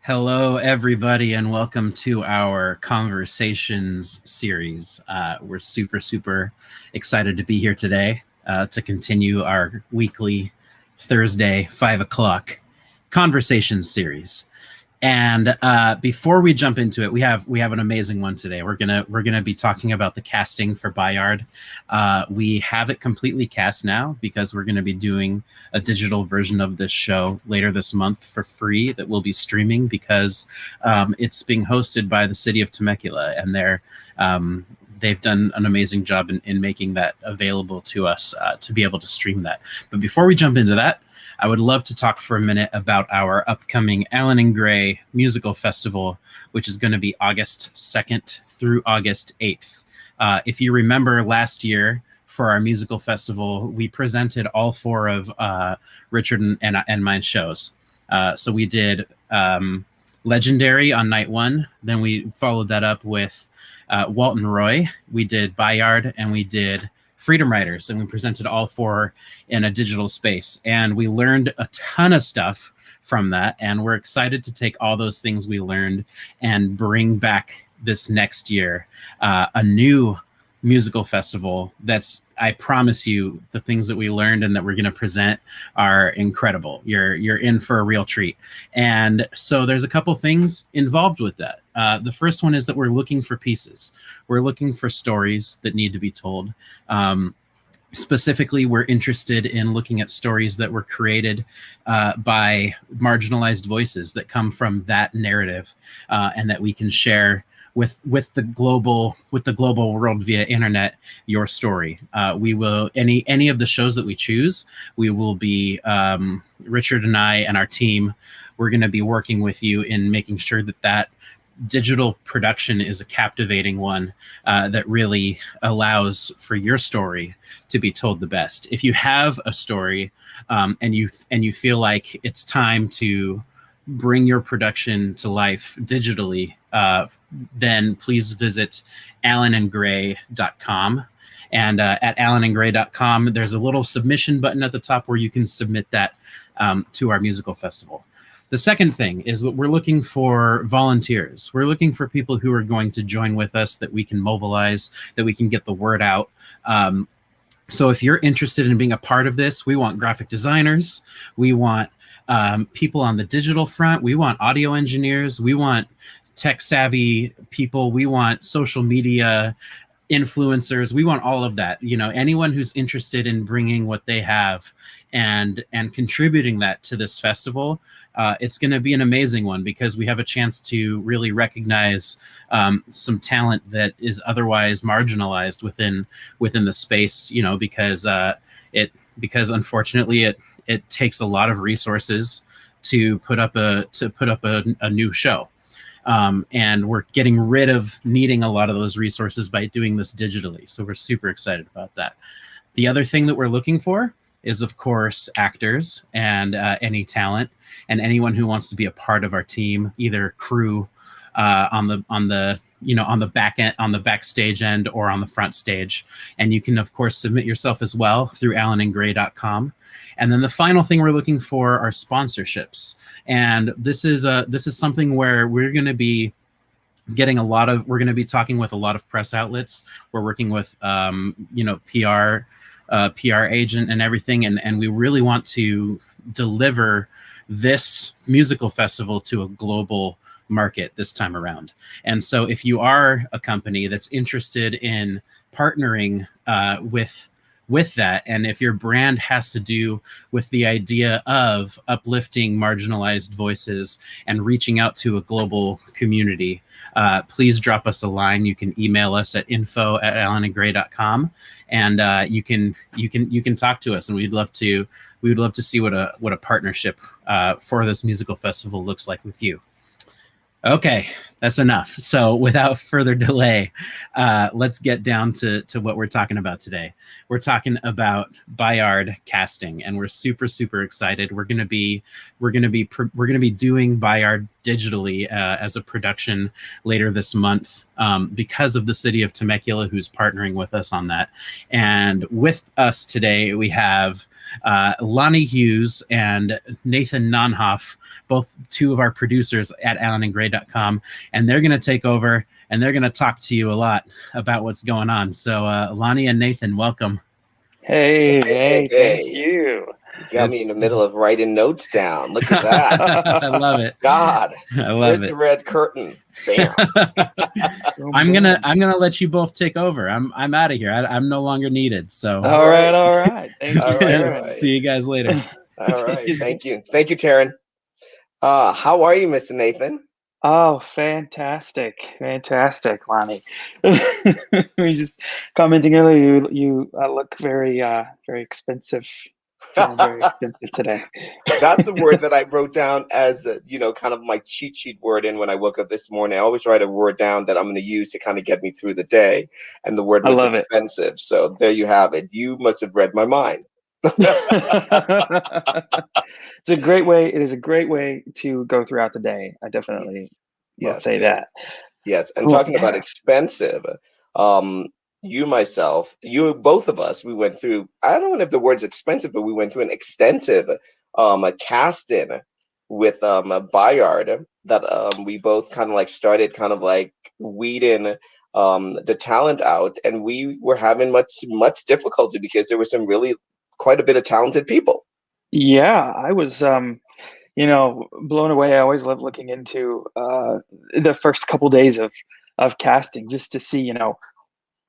Hello, everybody, and welcome to our Conversations series. We're super excited to be here today to continue our weekly Thursday 5 o'clock Conversations series. And before we jump into it, we have an amazing one today. We're gonna be talking about the casting for Bayard. We have it completely cast now because we're gonna be doing a digital version of this show later this month for free that we'll be streaming because it's being hosted by the city of Temecula, and they've done an amazing job in making that available to us to be able to stream that. But before we jump into that, I would love to talk for a minute about our upcoming Allen and Gray Musical Festival, which is going to be August 2nd through August 8th. If you remember last year for our musical festival, we presented all four of Richard and mine shows. So we did Legendary on night one. Then we followed that up with Walton Roy. We did Bayard, and we did Freedom Riders, and we presented all four in a digital space, and we learned a ton of stuff from that, and we're excited to take all those things we learned and bring back this next year a new musical festival that's, I promise you, the things that we learned and that we're going to present are incredible. You're in for a real treat. And so there's a couple things involved with that. The first one is that we're looking for pieces. We're looking for stories that need to be told. Specifically, we're interested in looking at stories that were created by marginalized voices that come from that narrative, and that we can share with the global world via internet. Your story. We will any of the shows that we choose. We will be Richard and I and our team. We're going to be working with you in making sure that digital production is a captivating one that really allows for your story to be told the best. If you have a story and you feel like it's time to bring your production to life digitally, then please visit allenandgray.com. And at allenandgray.com, there's a little submission button at the top where you can submit that to our musical festival. The second thing is that we're looking for volunteers. We're looking for people who are going to join with us, that we can mobilize, that we can get the word out. So if you're interested in being a part of this, we want graphic designers. We want people on the digital front. We want audio engineers. We want tech savvy people. We want social media influencers. We want all of that. You know, anyone who's interested in bringing what they have and contributing that to this festival. It's going to be an amazing one because we have a chance to really recognize some talent that is otherwise marginalized within the space. You know, because unfortunately it takes a lot of resources to put up a new show. And we're getting rid of needing a lot of those resources by doing this digitally. So we're super excited about that. The other thing that we're looking for is, of course, actors and any talent and anyone who wants to be a part of our team, either crew on the back end, on the backstage end, or on the front stage. And you can, of course, submit yourself as well through allenandgray.com. And then the final thing we're looking for are sponsorships. And this is something where we're going to be getting we're going to be talking with a lot of press outlets. We're working with, PR agent and everything. And we really want to deliver this musical festival to a global market this time around. And so if you are a company that's interested in partnering with that, and if your brand has to do with the idea of uplifting marginalized voices and reaching out to a global community, please drop us a line. You can email us at info@allenandgray.com, and you can talk to us, and we would love to see what a partnership for this musical festival looks like with you. Okay, that's enough. So without further delay, let's get down to what we're talking about today. We're talking about Bayard casting, and we're super excited. We're gonna be doing Bayard digitally as a production later this month because of the city of Temecula, who's partnering with us on that. And with us today, we have Lonnie Hughes and Nathan Nonhof, both two of our producers at AlanandGray.com, and they're going to take over and they're going to talk to you a lot about what's going on. So Lonnie and Nathan, welcome. Hey, thank you. You got me in the middle of writing notes down. Look at that. I love it. God. I love Where's it. the red curtain? Bam. I'm gonna let you both take over. I'm out of here. I'm no longer needed. So all right. Thank you. All right. See you guys later. All right. Thank you, Taryn. How are you, Mr. Nathan? Oh, fantastic, Lonnie. We just commenting earlier. You look very expensive. Feeling very expensive today. That's a word that I wrote down as kind of my cheat sheet word. And when I woke up this morning, I always write a word down that I'm going to use to kind of get me through the day. And the word was expensive. So there you have it. You must have read my mind. It's a great way. It is a great way to go throughout the day. I definitely will say that. Yes. And talking about expensive, both of us, we went through, I don't know if the word's expensive, but we went through an extensive a casting with a Bayard that we both kind of like started kind of like weeding the talent out, and we were having much difficulty because there was some really quite a bit of talented people. Yeah, I was blown away. I always love looking into the first couple days of casting just to see,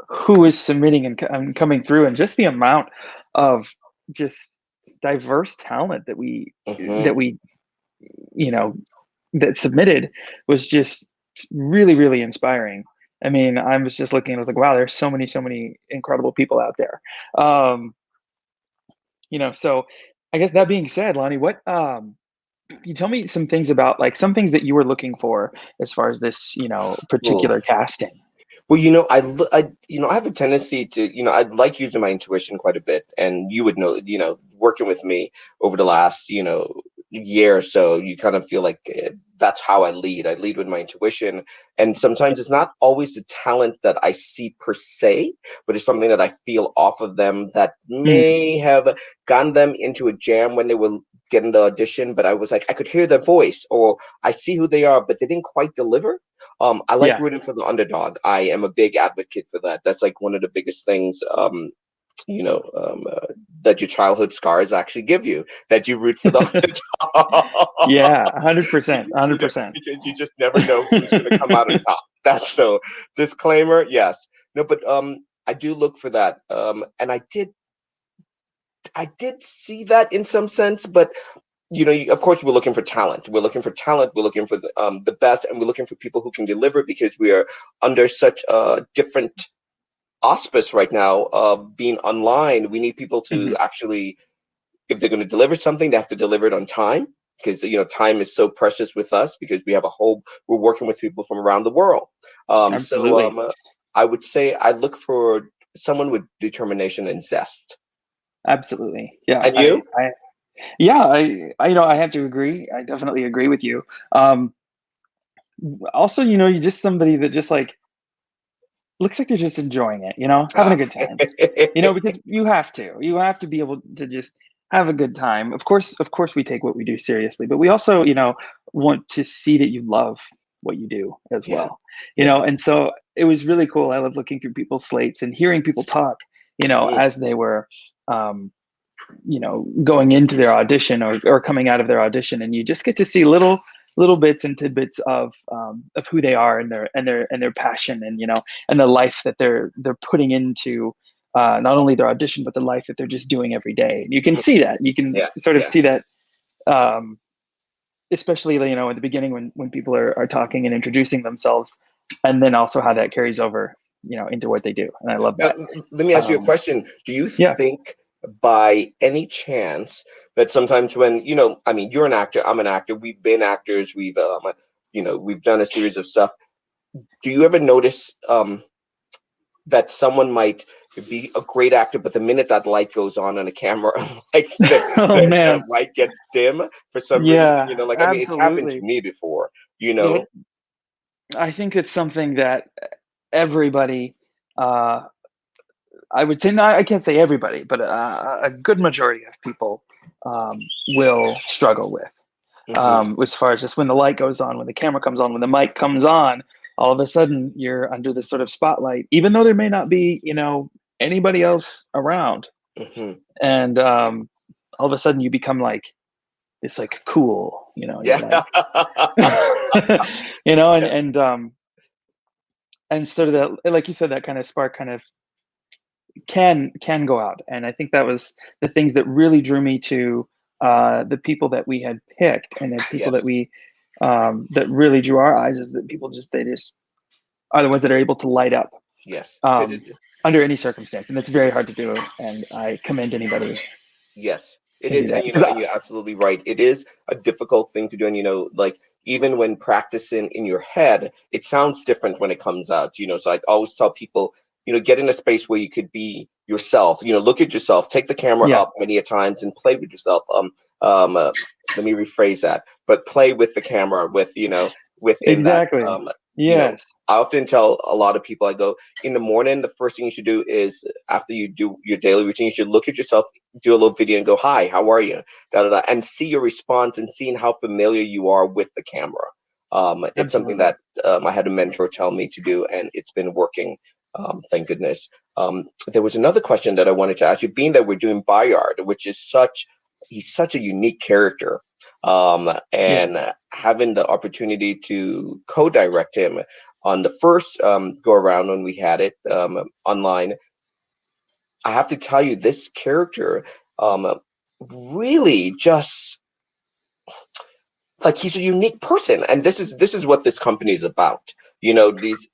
who is submitting and coming through, and just the amount of just diverse talent that we that submitted was just really, really inspiring. I mean, I was just looking, I was like, wow, there's so many incredible people out there. So I guess that being said, Lonnie, what you tell me some things about, like, some things that you were looking for as far as this, particular casting. Well, I have a tendency to, I like using my intuition quite a bit, and you would know, working with me over the last, year or so, you kind of feel like that's how I lead. I lead with my intuition, and sometimes it's not always the talent that I see per se, but it's something that I feel off of them that may have gotten them into a jam when they were getting the audition. But I was like, I could hear their voice, or I see who they are, but they didn't quite deliver. I like rooting for the underdog. I am a big advocate for that. That's like one of the biggest things, that your childhood scars actually give you, that you root for the underdog. Yeah, 100%, 100%. Because you just never know who's going to come out on top. That's so disclaimer. Yes. No, but I do look for that. And I did see that in some sense, but of course, we're looking for talent. We're looking for the best, and we're looking for people who can deliver, because we are under such a different auspice right now of being online. We need people to actually, if they're going to deliver something, they have to deliver it on time, because time is so precious with us, because we're working with people from around the world. So I would say I look for someone with determination and zest. Absolutely. Yeah. And you? I have to agree. I definitely agree with you. Also, you're just somebody that just like looks like they're just enjoying it, having a good time. Because you have to be able to just have a good time. Of course, we take what we do seriously, but we also, want to see that you love what you do as well. And so it was really cool. I love looking through people's slates and hearing people talk, as they were going into their audition or coming out of their audition, and you just get to see little bits and tidbits of who they are, and their passion, and and the life that they're putting into not only their audition, but the life that they're just doing every day. And you can see that. You can sort of see that, especially at the beginning when people are talking and introducing themselves, and then also how that carries over into what they do. And I love that. Let me ask you a question. Do you think by any chance that sometimes when, you're an actor, I'm an actor, we've been actors, we've done a series of stuff. Do you ever notice that someone might be a great actor, but the minute that light goes on a camera, like the light gets dim for some reason, it's happened to me before. you know? I think it's something that everybody, I would say, no, I can't say everybody, but a good majority of people um, will struggle with. As far as just when the light goes on, when the camera comes on, when the mic comes on, all of a sudden you're under this sort of spotlight, even though there may not be, anybody else around. And all of a sudden you become like this, like cool, you're Yeah. like, and sort of that, like you said, that kind of spark kind of can go out. And I think that was the things that really drew me to the people that we had picked, and the people Yes. that we that really drew our eyes, is that people they just are the ones that are able to light up Yes. under any circumstance, and it's very hard to do. And I commend anybody. Yes, it Can do is, that. and you're absolutely right. It is a difficult thing to do, and like even when practicing in your head, it sounds different when it comes out. So I always tell people, get in a space where you could be yourself. Look at yourself, take the camera Yeah. up many a times, and play with yourself. Let me rephrase that, but play with the camera, within that. Exactly. Yes. I often tell a lot of people, I go, in the morning, the first thing you should do is, after you do your daily routine, you should look at yourself, do a little video and go, hi, how are you? Da, da, da, and see your response and seeing how familiar you are with the camera. It's something that I had a mentor tell me to do, and it's been working. Thank goodness. There was another question that I wanted to ask you, being that we're doing Bayard, which is he's such a unique character. And having the opportunity to co-direct him on the first go around when we had it online, I have to tell you, this character really just, like, he's a unique person, and this is what this company is about. These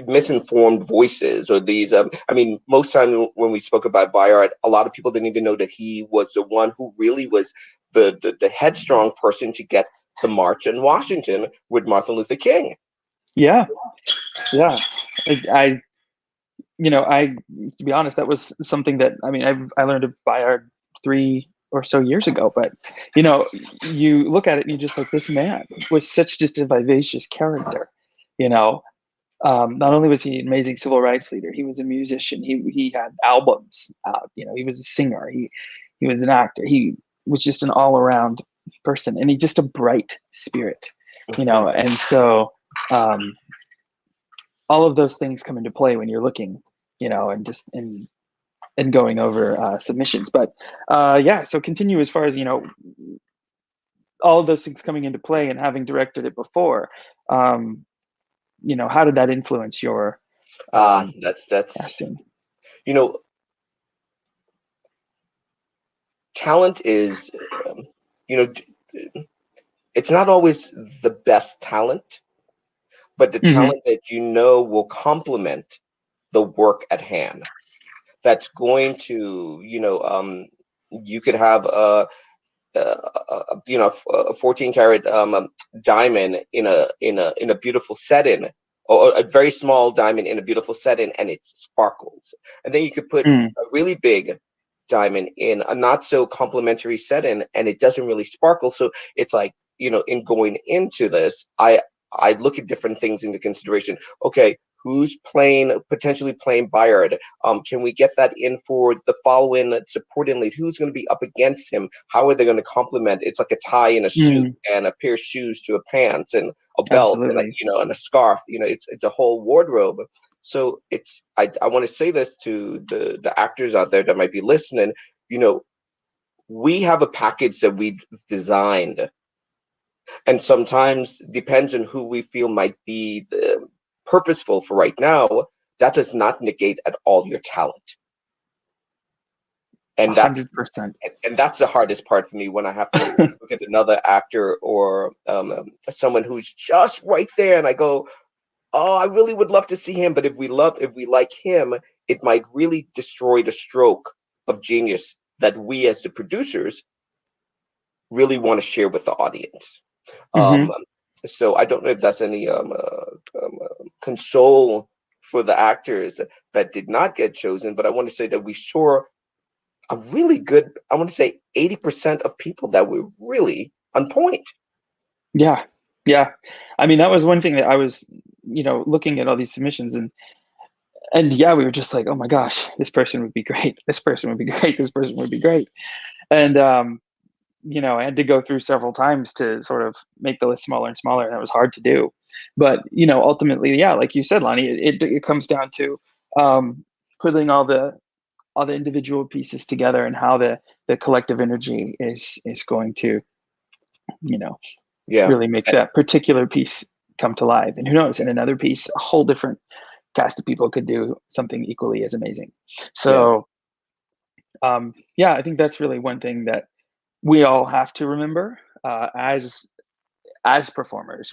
misinformed voices, or these I mean, most time when we spoke about Bayard, a lot of people didn't even know that he was the one who really was the headstrong person to get the march in Washington with Martin Luther King. Yeah. I to be honest, that was something that, I mean, I learned of Bayard 3 or so years ago, but you look at it and you're just like, this man was such just a vivacious character. Not only was he an amazing civil rights leader, he was a musician. He had albums out. He was a singer. He was an actor. He was just an all around person, and he just a bright spirit. And so all of those things come into play when you're looking, and just and going over submissions. But so continue as far as all of those things coming into play, and having directed it before. How did that influence your That's acting? Talent is, it's not always the best talent, but the talent that will complement the work at hand. That's going to, you could have a 14 karat diamond in a beautiful setting, or a very small diamond in a beautiful setting, and it sparkles. And then you could put a really big diamond in a not so complimentary setting, and it doesn't really sparkle. So it's like, in going into this, I look at different things into consideration. Okay, who's potentially playing Bayard? Can we get that in for the following supporting lead? Who's going to be up against him? How are they going to complement? It's like a tie and a suit, and a pair of shoes to a pants, and a belt, and and a scarf. It's a whole wardrobe. So I want to say this to the actors out there that might be listening. We have a package that we designed, and sometimes, depends on who we feel might be purposeful for right now, that does not negate at all your talent. And 100%. That's the hardest part for me, when I have to look at another actor, or someone who's just right there, and I go, oh, I really would love to see him, but if we like him, it might really destroy the stroke of genius that we as the producers really want to share with the audience. So I don't know if that's any console for the actors that did not get chosen, but I want to say that we saw a really good, I want to say 80% of people that were really on point. Yeah. Yeah. I mean, that was one thing that I was, looking at all these submissions, and yeah, we were just like, oh my gosh, this person would be great. This person would be great. This person would be great. And, I had to go through several times to sort of make the list smaller and smaller. And that was hard to do. But, ultimately, yeah, like you said, Lonnie, it comes down to putting all the individual pieces together, and how the collective energy is going to, you know, Yeah. really make that particular piece come to life. And who knows, in another piece, a whole different cast of people could do something equally as amazing. Yeah. So, yeah, I think that's really one thing that we all have to remember, as performers,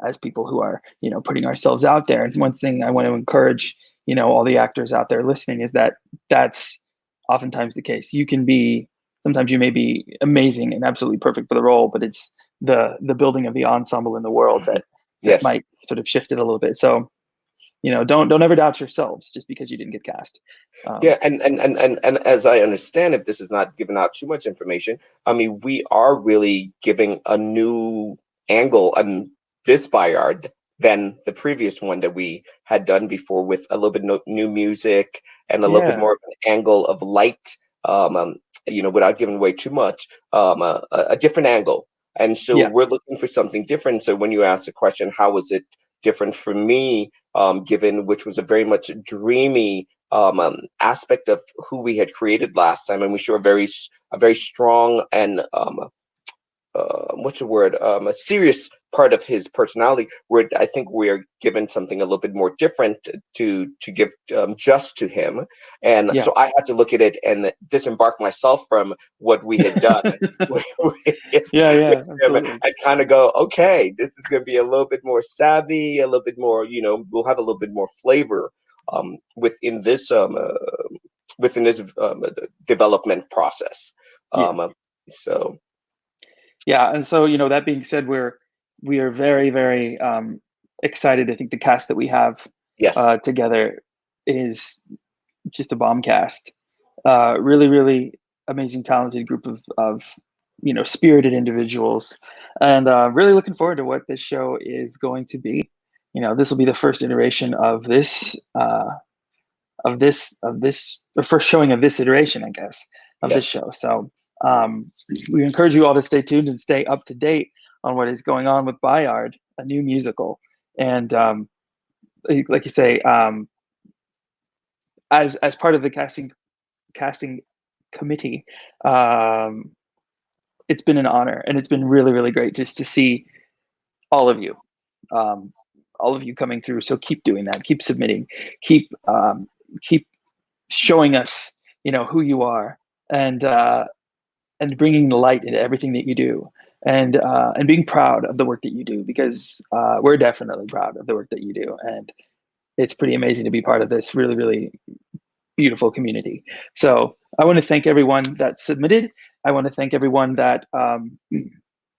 as people who are, putting ourselves out there. And one thing I want to encourage, all the actors out there listening, is that that's oftentimes the case. Sometimes you may be amazing and absolutely perfect for the role, but it's the building of the ensemble in the world that Yes. might sort of shift it a little bit. So, don't ever doubt yourselves just because you didn't get cast. Yeah, and as I understand, if this is not giving out too much information, I mean, we are really giving a new angle on this Bayard than the previous one that we had done before, with a little bit new music and a little bit Yeah, more of an angle of light, without giving away too much, a different angle. And so yeah, we're looking for something different. So when you ask the question, how was it different for me, given which was a very much dreamy aspect of who we had created last time, and we show a very strong and what's the word, a serious part of his personality, where I think we are given something a little bit more different to give just to him. And yeah. so I had to look at it and disembark myself from what we had done with, Yeah, with yeah, him, absolutely. and kind of go, okay, this is going to be a little bit more savvy, a little bit more, we'll have a little bit more flavor within this development process. Yeah. So Yeah, and so, that being said, we are very, very excited. I think the cast that we have yes, together is just a bomb cast. Really, really amazing, talented group of spirited individuals, and really looking forward to what this show is going to be. This will be the first iteration of this the first showing of this iteration, I guess, of this yes. show. So we encourage you all to stay tuned and stay up to date on what is going on with Bayard, a new musical. And like you say, as part of the casting committee, um, it's been an honor, and it's been really, really great just to see all of you, um, all of you coming through. So keep doing that. Keep submitting. Keep showing us, who you are, and bringing the light into everything that you do, and being proud of the work that you do, because we're definitely proud of the work that you do, and it's pretty amazing to be part of this really, really beautiful community. So I want to thank everyone that submitted. I want to thank everyone that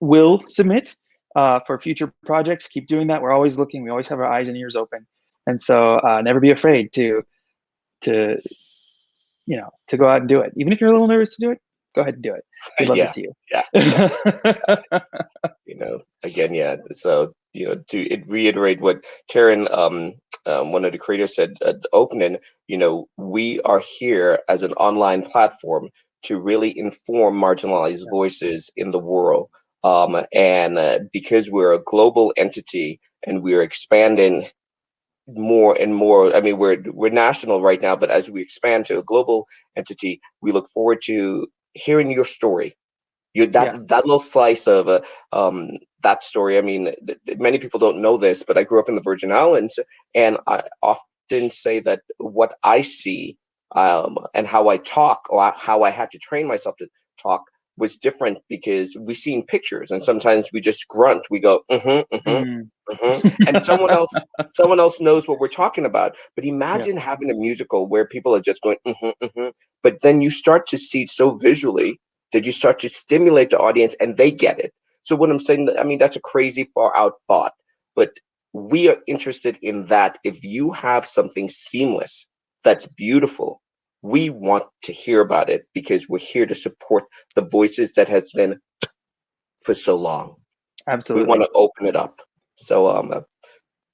will submit for future projects. Keep doing that. We're always looking. We always have our eyes and ears open, and so never be afraid to to go out and do it. Even if you're a little nervous to do it, go ahead and do it. We'd love to Yeah, see you. yeah, yeah. Again, yeah. So, to reiterate what Taryn, one of the creators, said at the opening, we are here as an online platform to really inform marginalized voices in the world. And because we're a global entity and we're expanding more and more. I mean, we're national right now, but as we expand to a global entity, we look forward to hearing your story. Yeah, That little slice of that story. I mean, many people don't know this, but I grew up in the Virgin Islands, and I often say that what I see, and how I talk, or how I had to train myself to talk, was different, because we seen pictures, and sometimes we just grunt. We go, mm-hmm, mm-hmm, mm. and someone else knows what we're talking about. But Yeah, imagine having a musical where people are just going, but then you start to see it so visually that you start to stimulate the audience and they get it. So what I'm saying, I mean, that's a crazy far out thought, but we are interested in that. If you have something seamless that's beautiful, we want to hear about it, because we're here to support the voices that has been for so long. We want Absolutely. to open it up. So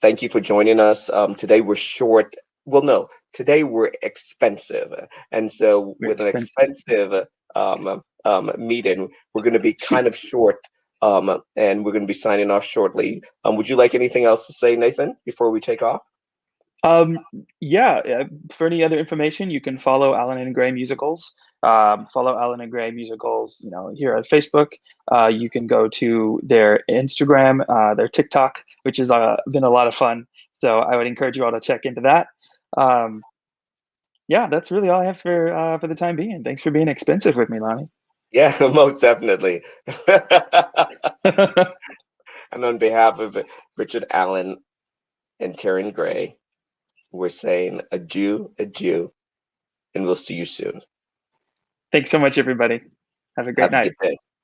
thank you for joining us. Today we're short. Well, no, today we're expensive, and so We're with an expensive. expensive meeting, we're going to be kind of short, and we're going to be signing off shortly. Would you like anything else to say, Nathan, before we take off? Yeah. For any other information, you can follow Alan and Gray Musicals. Follow Alan and Gray Musicals. Here at Facebook. You can go to their Instagram, their TikTok, which has been a lot of fun. So I would encourage you all to check into that. Um, yeah, that's really all I have for the time being. Thanks for being expensive with me, Lonnie. Yeah, most definitely. And on behalf of Richard Allen and Taryn Gray, we're saying adieu, adieu, and we'll see you soon. Thanks so much, everybody. Have a great Have a night. good day.